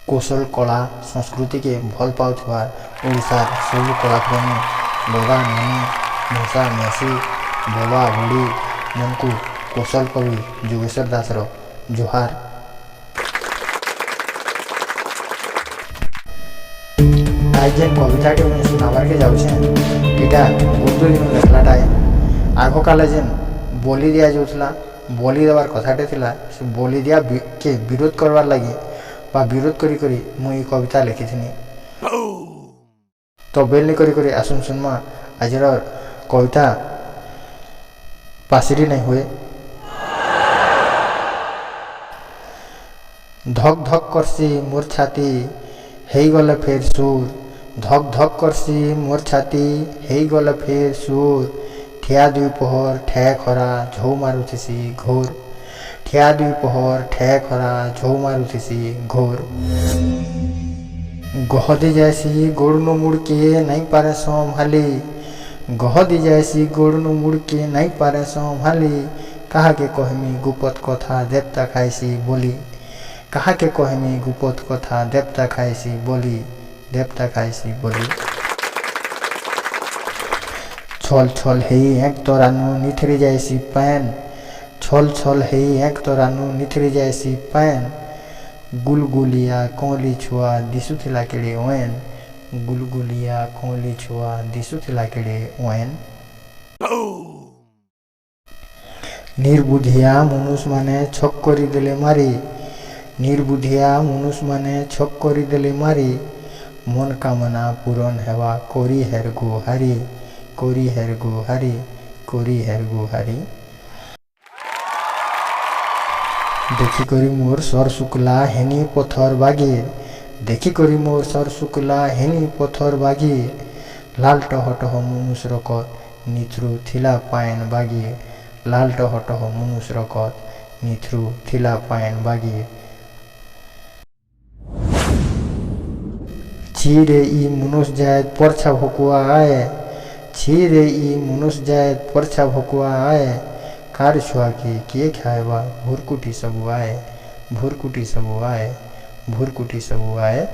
कौशल कला संस्कृति के भल पाउथिबार ओडिशार सबु कलाप्रेमी बगा नानी मौसा मौसी बबा बुढ़ी मनकु कौशल कवि जोगेश्वर दासर जोहार। आज जेन कविताटी मुझे सुनाबार के जाऊे इटा गुरुत्व दिन लेखलाटा है। आग काले जेन बोली दिया जाऊला बोली देवार कथाटे थिला से बोली दिया के विरोध करवार लगी बा विरोध करी करी मुई कविता लिखी थी। तो बेल नहीं करी आसुन सुनमा आज कविता पासिरी नहीं हुए। धक धक करसी मोर छाती हेई गले फेर सुर धक धक करसी मोर छाती हेई गले फेर सुर ठिया दुई पहर ठे खरा झौ मारुथिसी घोर ठिया दुई पहर ठे खरा झौ मारुथिसी घोर गहदी जैसी गोड़नु मुड़के नहीं पारे संभाली गहदी जैसी गोड़नु मुड़के नहीं पारे संभाली कहा के कहमी गुपत कथा देवता खाइसी बोली कहा के कहमी गुपत कथा देवता खाइसी बोली देवता खाइसी बोली। छल छल हेई एक तोरानु निथरी जाइसी पैन छल छल हेई एक तोरानु निथरी जाइसी पैन गुलगुलिया कोली छुआ दिसुथिला केड़े ओएन गुलगुलिया कोली छुआ दिसुथिला केड़े ओएन। निर्बुधिया मनुष माने छक करी देले मारी निर्बुधिया मनुष माने छक करी देले मारी मन कामना पूरण हेवा कोरी हेर गुहारी कोरी हेर गुहारी कोरी हेर गुहारी। देखी करी मोर सर शुक्ला हेनी पथर बागीर देखी करी मोर सर शुक्ला हेनी पथर बागीर लाल टह टह मनुष रकत निथ्रु थिला पायन बागीर लाल टह टह मनुष रकत निथ्रु थिला पायन बागीर। छी रे ई मनुष्य जायत परछा भकुआ आए छी रे ई मनुष्य जायत परछा भकुआ आए कार छुआ के किए खाएबा भूरकुटी सबु आए भूरकुटी सबु आए भूरकुटी सबु आए।